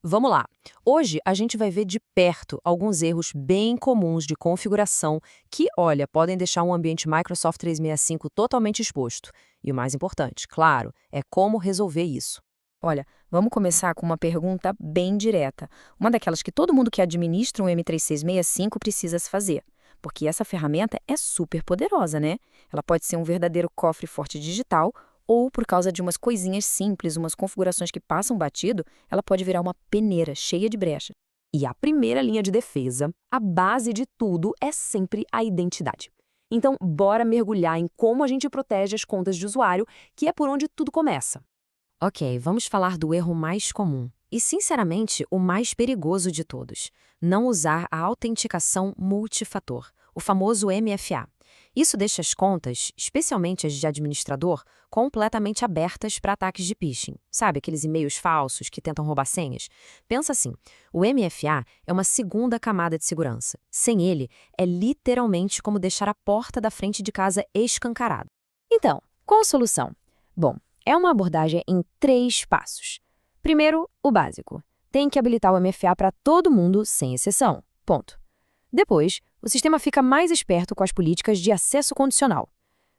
Vamos lá. Hoje a gente vai ver de perto alguns erros bem comuns de configuração que, olha, podem deixar um ambiente Microsoft 365 totalmente exposto. E o mais importante, claro, é como resolver isso. Olha, vamos começar com uma pergunta bem direta. Uma daquelas que todo mundo que administra um M3665 precisa se fazer. Porque essa ferramenta é super poderosa, né? Ela pode ser um verdadeiro cofre forte digital, ou por causa de umas coisinhas simples, umas configurações que passam batido, ela pode virar uma peneira cheia de brecha. E a primeira linha de defesa, a base de tudo, é sempre a identidade. Então, bora mergulhar em como a gente protege as contas de usuário, que é por onde tudo começa. Ok, vamos falar do erro mais comum. E, sinceramente, o mais perigoso de todos: não usar a autenticação multifator, o famoso MFA. Isso deixa as contas, especialmente as de administrador, completamente abertas para ataques de phishing. Sabe, aqueles e-mails falsos que tentam roubar senhas? Pensa assim, o MFA é uma segunda camada de segurança. Sem ele, é literalmente como deixar a porta da frente de casa escancarada. Então, qual a solução? Bom, é uma abordagem em 3 passos. Primeiro, o básico. Tem que habilitar o MFA para todo mundo, sem exceção. Ponto. Depois, o sistema fica mais esperto com as políticas de acesso condicional.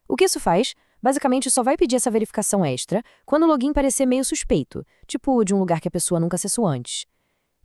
O que isso faz? Basicamente, só vai pedir essa verificação extra quando o login parecer meio suspeito, tipo de um lugar que a pessoa nunca acessou antes.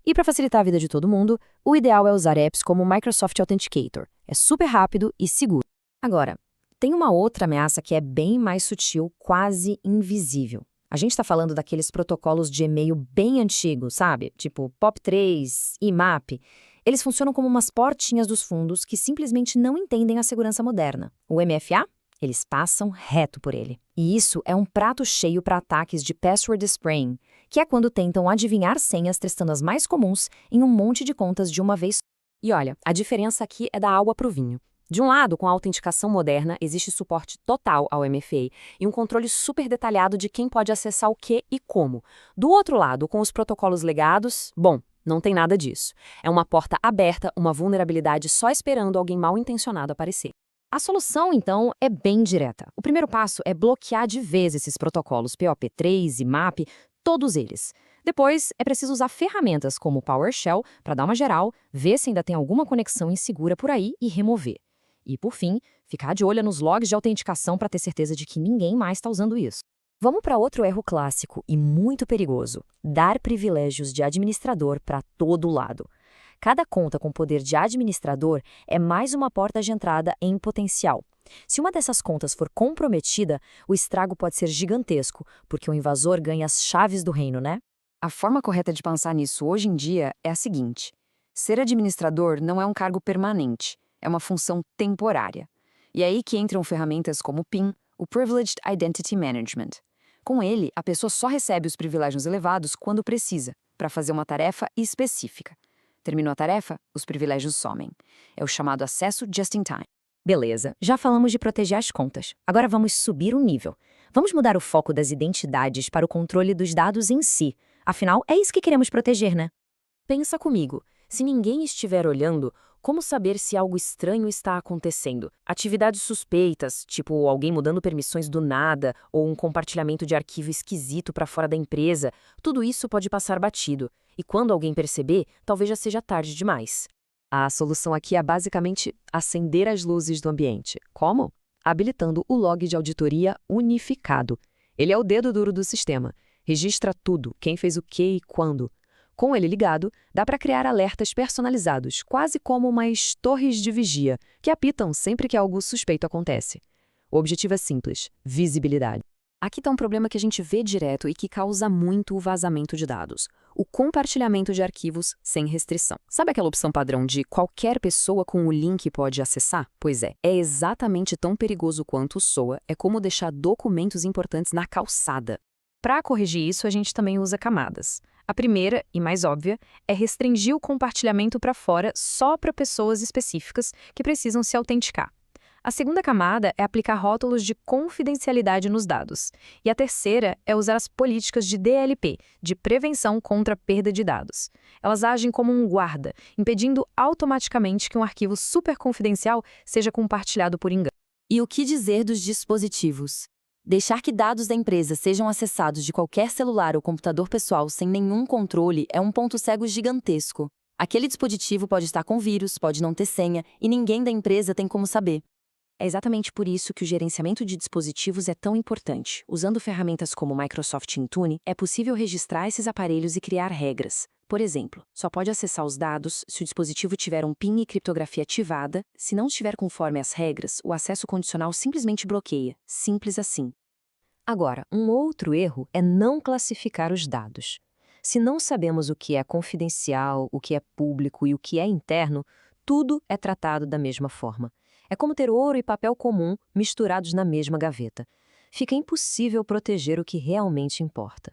E para facilitar a vida de todo mundo, o ideal é usar apps como o Microsoft Authenticator. É super rápido e seguro. Agora, tem uma outra ameaça que é bem mais sutil, quase invisível. A gente está falando daqueles protocolos de e-mail bem antigos, sabe? Tipo POP3, IMAP. Eles funcionam como umas portinhas dos fundos que simplesmente não entendem a segurança moderna. O MFA? Eles passam reto por ele. E isso é um prato cheio para ataques de password spraying, que é quando tentam adivinhar senhas testando as mais comuns em um monte de contas de uma vez só. E olha, a diferença aqui é da água para o vinho. De um lado, com a autenticação moderna, existe suporte total ao MFA e um controle super detalhado de quem pode acessar o que e como. Do outro lado, com os protocolos legados, bom, não tem nada disso. É uma porta aberta, uma vulnerabilidade só esperando alguém mal intencionado aparecer. A solução, então, é bem direta. O primeiro passo é bloquear de vez esses protocolos POP3 e MAP, todos eles. Depois, é preciso usar ferramentas como o PowerShell para dar uma geral, ver se ainda tem alguma conexão insegura por aí e remover. E, por fim, ficar de olho nos logs de autenticação para ter certeza de que ninguém mais está usando isso. Vamos para outro erro clássico e muito perigoso: dar privilégios de administrador para todo lado. Cada conta com poder de administrador é mais uma porta de entrada em potencial. Se uma dessas contas for comprometida, o estrago pode ser gigantesco, porque o invasor ganha as chaves do reino, né? A forma correta de pensar nisso hoje em dia é a seguinte: ser administrador não é um cargo permanente, é uma função temporária. E é aí que entram ferramentas como o PIM, o Privileged Identity Management. Com ele, a pessoa só recebe os privilégios elevados quando precisa, para fazer uma tarefa específica. Terminou a tarefa, os privilégios somem. É o chamado acesso just in time. Beleza, já falamos de proteger as contas. Agora vamos subir o nível. Vamos mudar o foco das identidades para o controle dos dados em si. Afinal, é isso que queremos proteger, né? Pensa comigo, se ninguém estiver olhando, como saber se algo estranho está acontecendo? Atividades suspeitas, tipo alguém mudando permissões do nada ou um compartilhamento de arquivo esquisito para fora da empresa, tudo isso pode passar batido. E quando alguém perceber, talvez já seja tarde demais. A solução aqui é basicamente acender as luzes do ambiente. Como? Habilitando o log de auditoria unificado. Ele é o dedo duro do sistema. Registra tudo, quem fez o que e quando. Com ele ligado, dá para criar alertas personalizados, quase como umas torres de vigia, que apitam sempre que algo suspeito acontece. O objetivo é simples: visibilidade. Aqui está um problema que a gente vê direto e que causa muito o vazamento de dados: o compartilhamento de arquivos sem restrição. Sabe aquela opção padrão de qualquer pessoa com o link pode acessar? Pois é exatamente tão perigoso quanto soa, é como deixar documentos importantes na calçada. Para corrigir isso, a gente também usa camadas. A primeira, e mais óbvia, é restringir o compartilhamento para fora só para pessoas específicas que precisam se autenticar. A segunda camada é aplicar rótulos de confidencialidade nos dados. E a terceira é usar as políticas de DLP, de prevenção contra a perda de dados. Elas agem como um guarda, impedindo automaticamente que um arquivo super confidencial seja compartilhado por engano. E o que dizer dos dispositivos? Deixar que dados da empresa sejam acessados de qualquer celular ou computador pessoal sem nenhum controle é um ponto cego gigantesco. Aquele dispositivo pode estar com vírus, pode não ter senha e ninguém da empresa tem como saber. É exatamente por isso que o gerenciamento de dispositivos é tão importante. Usando ferramentas como o Microsoft Intune, é possível registrar esses aparelhos e criar regras. Por exemplo, só pode acessar os dados se o dispositivo tiver um PIN e criptografia ativada. Se não estiver conforme as regras, o acesso condicional simplesmente bloqueia. Simples assim. Agora, um outro erro é não classificar os dados. Se não sabemos o que é confidencial, o que é público e o que é interno, tudo é tratado da mesma forma. É como ter ouro e papel comum misturados na mesma gaveta. Fica impossível proteger o que realmente importa.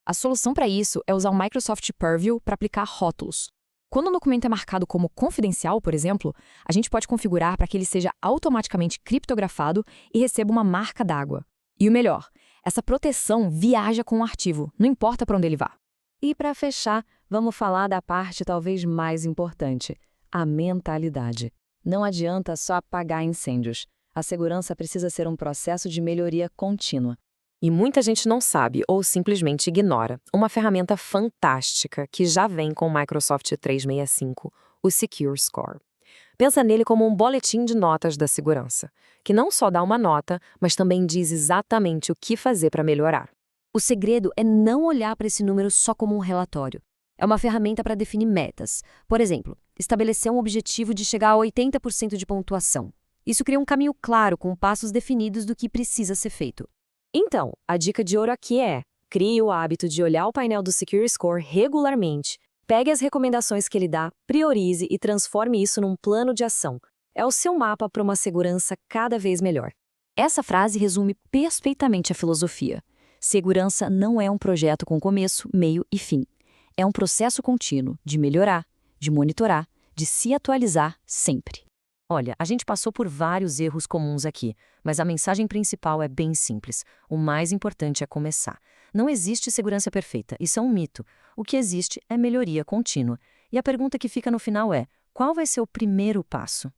A solução para isso é usar o Microsoft Purview para aplicar rótulos. Quando um documento é marcado como confidencial, por exemplo, a gente pode configurar para que ele seja automaticamente criptografado e receba uma marca d'água. E o melhor, essa proteção viaja com o arquivo, não importa para onde ele vá. E para fechar, vamos falar da parte talvez mais importante, a mentalidade. Não adianta só apagar incêndios. A segurança precisa ser um processo de melhoria contínua. E muita gente não sabe ou simplesmente ignora uma ferramenta fantástica que já vem com o Microsoft 365, o Secure Score. Pensa nele como um boletim de notas da segurança, que não só dá uma nota, mas também diz exatamente o que fazer para melhorar. O segredo é não olhar para esse número só como um relatório. É uma ferramenta para definir metas. Por exemplo, estabelecer um objetivo de chegar a 80% de pontuação. Isso cria um caminho claro com passos definidos do que precisa ser feito. Então, a dica de ouro aqui é: crie o hábito de olhar o painel do Secure Score regularmente, pegue as recomendações que ele dá, priorize e transforme isso num plano de ação. É o seu mapa para uma segurança cada vez melhor. Essa frase resume perfeitamente a filosofia. Segurança não é um projeto com começo, meio e fim. É um processo contínuo de melhorar, de monitorar, de se atualizar sempre. Olha, a gente passou por vários erros comuns aqui, mas a mensagem principal é bem simples. O mais importante é começar. Não existe segurança perfeita, isso é um mito. O que existe é melhoria contínua. E a pergunta que fica no final é: qual vai ser o primeiro passo?